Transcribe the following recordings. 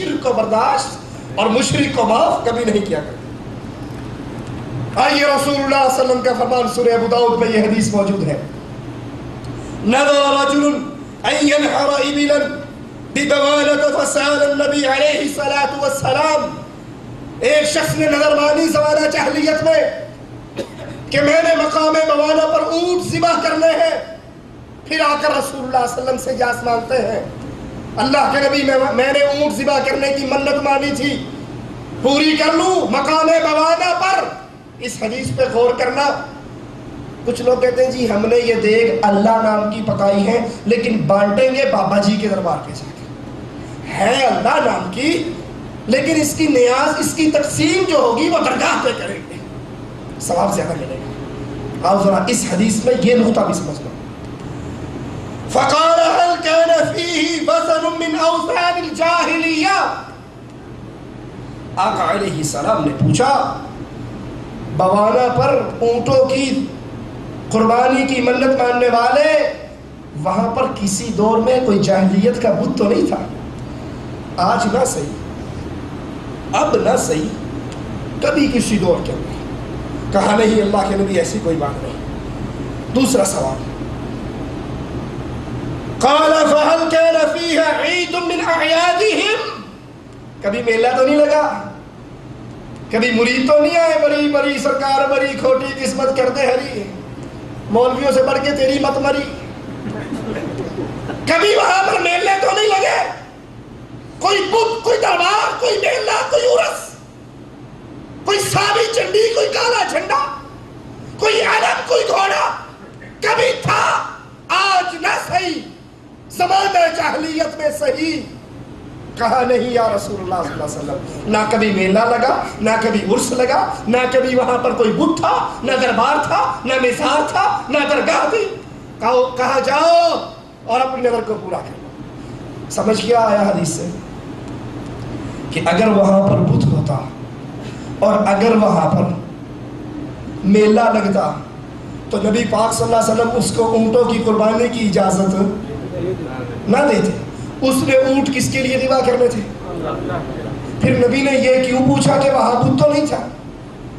شرک کو برداشت اور مشرک کو معاف کبھی نہیں کیا کرتے. آئیے رسول اللہ صلی اللہ علیہ وسلم کا فرمان سورہ ابو داؤد میں یہ حدیث موجود ہے. نذر رجل ان ينحر ابلا ببوانة فسأل النبی علیہ الصلاۃ والسلام. ایک شخص نے نظر مانی زمانہ جاہلیت میں کہ میں نے مقام بوانہ پر اونٹ ذبح کرنے ہیں. پھر آ کر رسول اللہ صلی اللہ علیہ وسلم سے اجازت مانگتے ہیں, اللہ کے نبی میں نے اونٹ ذبح کرنے کی منت مانی تھی, پوری کر لوں مقام بوانہ پر. اس حدیث پہ غور کرنا. کچھ لوگ کہتے ہیں جی ہم نے یہ دیگ اللہ نام کی پکائی ہے لیکن بانٹیں گے بابا جی کے دربار پہ جا کے. ہے اللہ نام کی لیکن اس کی نیاز, اس کی تقسیم جو ہوگی وہ درگاہ پہ کریں گے, ثواب زیادہ ملے گا. آپ ذرا اس حدیث میں یہ نقطہ بھی سمجھ لو. فقال هل كان فيه وثن من اوثان الجاہلیہ. آقا علیہ السلام نے پوچھا بوانہ پر اونٹوں کی قربانی کی منت ماننے والے, وہاں پر کسی دور میں کوئی جاہلیت کا بت تو نہیں تھا؟ آج نہ صحیح, اب نہ صحیح, کبھی کسی دور کے اندر. کہا نہیں اللہ کے نبی ایسی کوئی بات نہیں. دوسرا سوال, قال فهل كان فيها عيد من اعيادهم. کبھی میلہ تو نہیں لگا, کبھی مرید تو نہیں آئے بڑی بڑی سرکار بڑی کھوٹی قسمت کرتے ہری, مولویوں سے بڑھ کے تیری مت مری. کبھی وہاں پر میلے تو نہیں لگے, کوئی بت, کوئی دربار, کوئی میلہ, کوئی عرس, کوئی سابی چنڈی, کوئی کالا جھنڈا, کوئی علم, کوئی گھوڑا کبھی تھا؟ آج نہ صحیح, زمانہ جاہلیت میں صحیح. کہا نہیں یا رسول اللہ صلی اللہ علیہ وسلم, نہ کبھی میلہ لگا, نہ کبھی عرس لگا, نہ کبھی وہاں پر کوئی بت تھا, نہ دربار تھا, نہ مزار تھا, نہ درگاہ تھی. کہا جاؤ اور اپنی نظر کو پورا کرو. سمجھ کیا آیا حدیث سے کہ اگر وہاں پر بت ہوتا اور اگر وہاں پر میلہ لگتا تو نبی پاک صلی اللہ علیہ وسلم اس کو اونٹوں کی قربانی کی اجازت نہ دیتے. اس نے اونٹ کس کے لیے ذبح کرنے تھے؟ پھر نبی نے یہ کیوں پوچھا کہ وہاں بت تو نہیں تھا,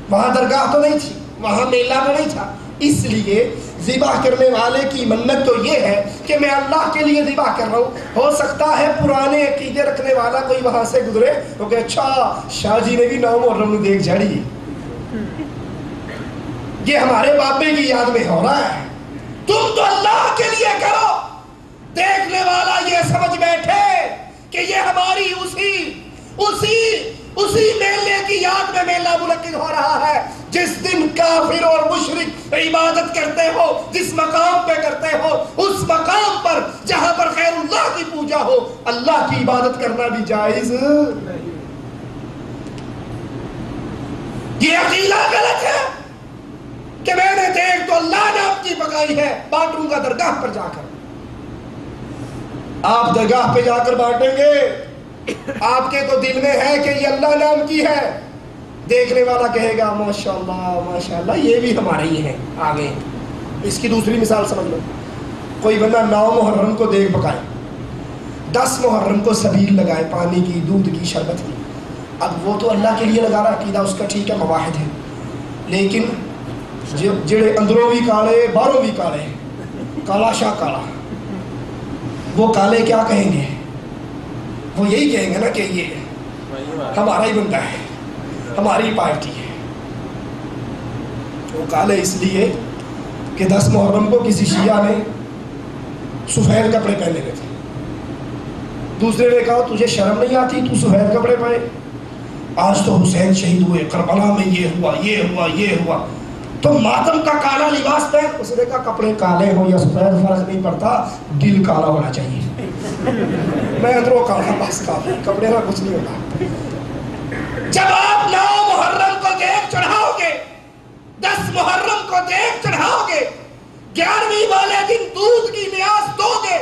وہاں درگاہ تو نہیں تھی, وہاں میلہ تو نہیں تھا؟ اس لیے ذبح کرنے والے کی منت تو یہ ہے کہ میں اللہ کے لیے ذبح کر رہا ہوں. ہو سکتا ہے پرانے عقیدے رکھنے والا کوئی وہاں سے گزرے تو کہ اچھا شاہ جی نے بھی 9 محرم میں دیکھ جھاڑی, یہ ہمارے بابے کی یاد میں ہو رہا ہے. تم تو اللہ کے لیے کرو. دیکھنے والا یہ سمجھ بیٹھے کہ یہ ہماری اسی میلے کی یاد میں میلہ منعقد ہو رہا ہے جس دن کافر اور مشرک عبادت کرتے ہو, جس مقام پہ کرتے ہو, اس مقام پر جہاں پر غیر اللہ کی پوجا ہو, اللہ کی عبادت کرنا بھی جائز. یہ عقیدہ غلط ہے کہ میں نے دیکھ تو اللہ نام کی پکائی ہے, بانٹوں گا درگاہ پر جا کر. آپ درگاہ پہ جا کر بانٹیں گے, آپ کے تو دل میں ہے کہ یہ اللہ نام کی ہے. دیکھنے والا کہے گا ماشاءاللہ یہ بھی ہمارے ہی ہیں آگے. اس کی دوسری مثال سمجھ لو. کوئی بندہ 9 محرم کو دیگ پکائے, 10 محرم کو سبیل لگائے, پانی کی, دودھ کی, شربت کی. اب وہ تو اللہ کے لیے لگا رہا, عقیدہ اس کا ٹھیک ہے, مواحد ہے. لیکن جڑے اندروں بھی کالے باہروں بھی کالے, کالا شاہ کالا, وہ کالے کیا کہیں گے؟ وہ یہی کہیں گے نا کہ یہ ہمارا ہی بندہ ہے, ہماری پارٹی ہے. وہ کالے اس لیے کہ 10 محرم کو کسی شیعہ نے سفید کپڑے پہنے ہوئے تھے. دوسرے نے کہا تجھے شرم نہیں آتی, تو سفید کپڑے پہنے, آج تو حسین شہید ہوئے, کربلا میں یہ ہوا, یہ ہوا, یہ ہوا, تو ماتم کا کالا لباس پہن. اس نے کہا کپڑے کالے ہو یا سفید فرق نہیں پڑتا, دل کالا ہونا چاہیے. میں اندروں کالا بس کافی, کپڑے کا کچھ نہیں ہوتا. جب آپ 9 محرم کو دیگ چڑھاؤ گے, 10 محرم کو دیگ چڑھاؤ گے, 11ویں والے دن دودھ کی نیاز دو گے,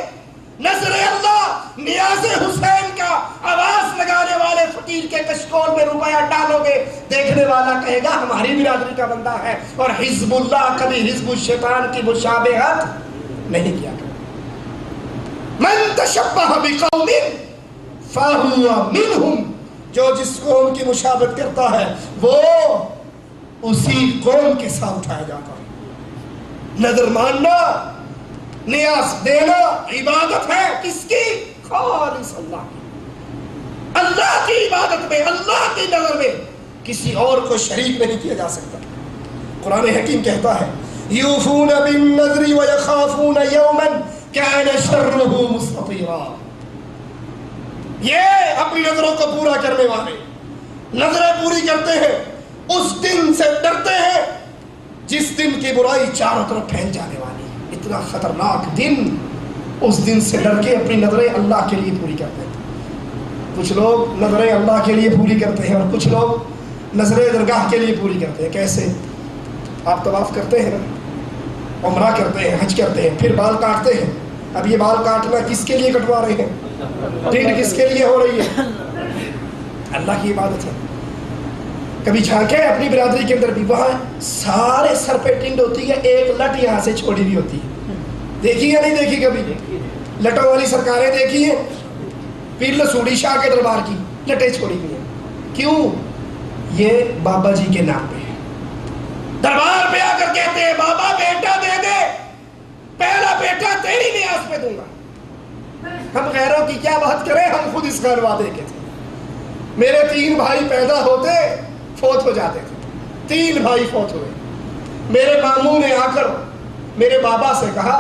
نظر اللہ نیاز حسین کا آواز لگانے والے فقیر کے کشکول میں روپیہ ڈالو گے, دیکھنے والا کہے گا ہماری برادری کا بندہ ہے. اور حزب اللہ کبھی حزب الشیطان کی مشابہت نہیں کیا. من تشبہ بقوم فَهُوَ مِنْهُمْ، جو جس قوم کی مشابہت کرتا ہے وہ اسی قوم کے ساتھ اٹھایا جاتا ہے۔ نظر ماننا، نیاز دینا عبادت ہے کس کی؟ خالص اللہ کی۔ اللہ کی عبادت میں، اللہ کی نظر میں کسی اور کو شریک نہیں کیا جا سکتا۔ قرآن حکیم کہتا ہے یوفون بالنذر ویخافون یوما کان شرہ مستطیرا، یہ اپنی نظروں کو پورا کرنے والے نظریں پوری کرتے ہیں، اس دن سے ڈرتے ہیں جس دن کی برائی چاروں طرف پھیل جانے والی ہے۔ اتنا خطرناک دن، اس دن سے ڈر کے اپنی نظریں اللہ کے لیے پوری کرتے ہیں۔ کچھ لوگ نظریں اللہ کے لیے پوری کرتے ہیں اور کچھ لوگ نظریں درگاہ کے لیے پوری کرتے ہیں۔ کیسے؟ آپ طواف کرتے ہیں، عمرہ کرتے ہیں، حج کرتے ہیں، پھر بال کاٹتے ہیں۔ اب یہ بال کاٹنا کس کے لیے کٹوا رہے ہیں؟ ٹینٹ کس کے لیے ہو رہی ہے؟ اللہ کی عبادت ہے۔ کبھی جھانکے اپنی برادری کے اندر بھی، وہاں سارے سر پہ ٹینٹ ہوتی ہے، ایک لٹ یہاں سے چھوڑی ہوئی ہوتی ہے، دیکھی یا نہیں دیکھی؟ کبھی لٹوں والی سرکاریں دیکھی ہیں؟ پیر لسوڑی شاہ کے دربار کی لٹیں چھوڑی ہوئی ہیں، کیوں؟ یہ بابا جی کے نام پہ ہے۔ دربار پہ آ کر کہتے ہیں بابا بیٹا دے دے، پہلا بیٹا تیری نیاز پہ دوں گا۔ ہم غیروں کی کیا بات کریں، ہم خود اس خان وعدے کے تھے۔ میرے 3 بھائی پیدا ہوتے فوت ہو جاتے تھے، 3 بھائی فوت ہوئے۔ میرے ماموں نے آ کر میرے بابا سے کہا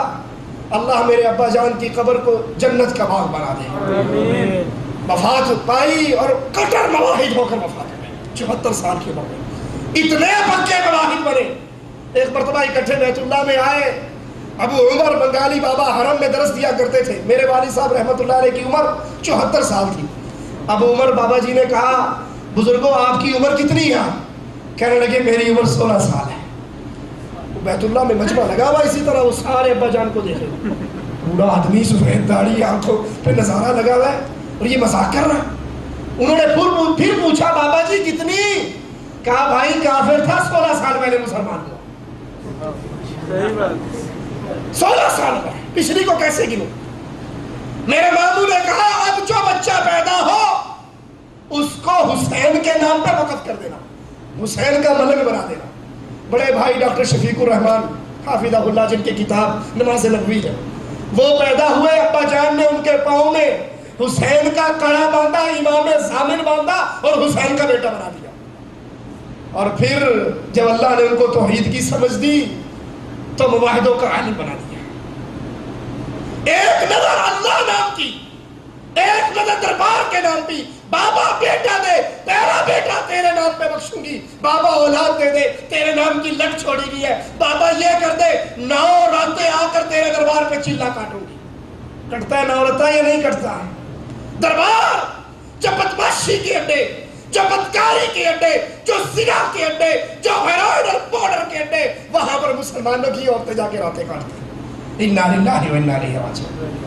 اللہ میرے ابا جان کی قبر کو جنت کا باغ بنا دے۔ وفات پائی اور کٹر مواحد ہو کر وفات ہوئی، 74 سال کی عمر میں اتنے پکے مواحد بنے۔ ایک مرتبہ اکٹھے بیت اللہ میں آئے، ابو عمر بنگالی بابا حرم میں درس دیا کرتے تھے، میرے والد صاحب رحمۃ اللہ علیہ کی عمر 74 سال تھی۔ ابو عمر بابا جی نے کہا بزرگوں آپ کی عمر کتنی ہے؟ کہنے لگے میری عمر 16 سال ہے۔ بیت اللہ میں مجمع لگا ہوا، اسی طرح وہ سارے ابا جان کو دیکھے، بوڑھا آدمی سفید داڑھی، آنکھوں پہ نظارہ لگا ہوا ہے اور یہ مذاق کر رہا ہے۔ انہوں نے پھر پوچھا بابا جی کتنی؟ کہا بھائی کافر تھا 16 سال پہلے مسلمان ہوا۔ 16 سال پر پچھلی کو کیسے گنو؟ میرے ماموں نے کہا اب جو بچہ پیدا ہو اس کو حسین کے نام پر وقف کر دینا، حسین کا ملک بنا دینا۔ بڑے بھائی ڈاکٹر شفیق الرحمان حافظہ اللہ جن کی کتاب نماز نبوی ہے، وہ پیدا ہوئے، ابا جان نے ان کے پاؤں میں حسین کا کڑا باندھا، امام ضامن باندھا اور حسین کا بیٹا بنا دیا۔ اور پھر جب اللہ نے ان کو توحید کی سمجھ دی تو مواحدوں کا عالم بنا دیا۔ ایک نظر اللہ نام کی، ایک نظر دربار کے نام کی، بابا بیٹا دے، پہلا بیٹا تیرے نام پہ بخشوں گی، بابا اولاد دے دے، تیرے نام کی لٹ چھوڑی گئی ہے، بابا یہ کر دے، 9 راتیں آ کر تیرے دربار پہ چلا کاٹوں گی۔ کٹتا ہے 9 راتیں یا نہیں کٹتا ہے؟ دربار جو بدماشی کے اڈے، جو بدکاری کے اڈے، جو زنا کے اڈے، جو ہیروئن اور پاؤڈر کے اڈے، وہاں پر مسلمانوں کی عورتیں جا کے راتیں کاٹتی ہیں۔ انا للہ و انا الیہ راجعون۔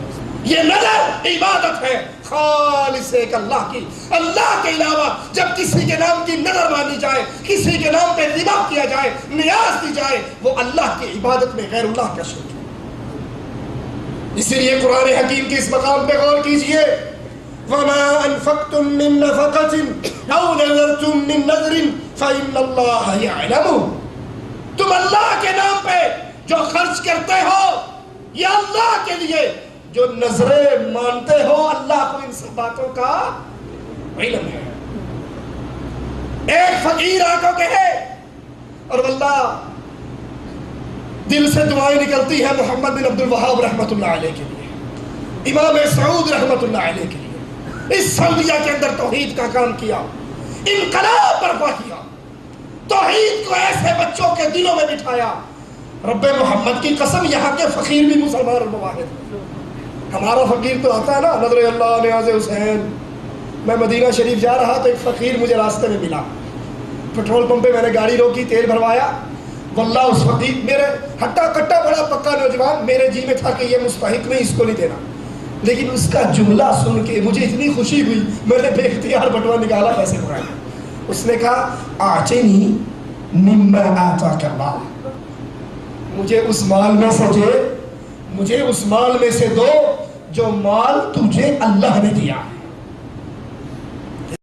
یہ نظر عبادت ہے خالص ایک اللہ کی۔ اللہ کے علاوہ جب کسی کے نام کی نظر مانی جائے، کسی کے نام پہ ربا کیا جائے، نیاز دی جائے، وہ اللہ کی عبادت میں غیر اللہ کا شرک ہے۔ اسی لیے قرآن حکیم کے اس مقام پہ غور کیجئے، وَمَا أَنفَقْتُم مِّن نَفَقَةٍ أَوْ نَذَرْتُم مِّن نَذْرٍ فَإِنَّ اللَّهَ يَعْلَمُ۔ تم اللہ کے نام پہ جو خرچ کرتے ہو یا اللہ کے لیے جو نظریں مانتے ہو، اللہ کو ان سب باتوں کا علم ہے۔ ایک فقیر آ کو کہے اور واللہ دل سے دعائیں نکلتی ہیں محمد بن عبد الوہاب رحمۃ اللہ علیہ کے لیے، امام سعود رحمۃ اللہ علیہ کے لیے۔ اس سعودیہ کے اندر توحید کا کام کیا، انقلاب برپا کیا، توحید کو ایسے بچوں کے دلوں میں بٹھایا۔ رب محمد کی قسم یہاں کے فقیر بھی مسلمان اور مواحد ہیں۔ ہمارا فقیر تو آتا ہے نا، نظر اللہ نیاز حسین۔ میں مدینہ شریف جا رہا تو ایک فقیر مجھے راستے میں ملا، پیٹرول پمپ پہ میں نے گاڑی روکی، تیل بھروایا۔ واللہ اس فقیر میرے ہٹا کٹا بڑا پکا نوجوان، میرے جی میں تھا کہ یہ مستحق نہیں، اس کو نہیں دینا، لیکن اس کا جملہ سن کے مجھے اتنی خوشی ہوئی، میں نے بے اختیار بٹوا نکالا، پیسے پکڑایا۔ اس نے کہا اعطنی مما اعطاک اللہ، مجھے اس مال میں سے دے، مجھے اس مال میں سے دو جو مال تجھے اللہ نے دیا۔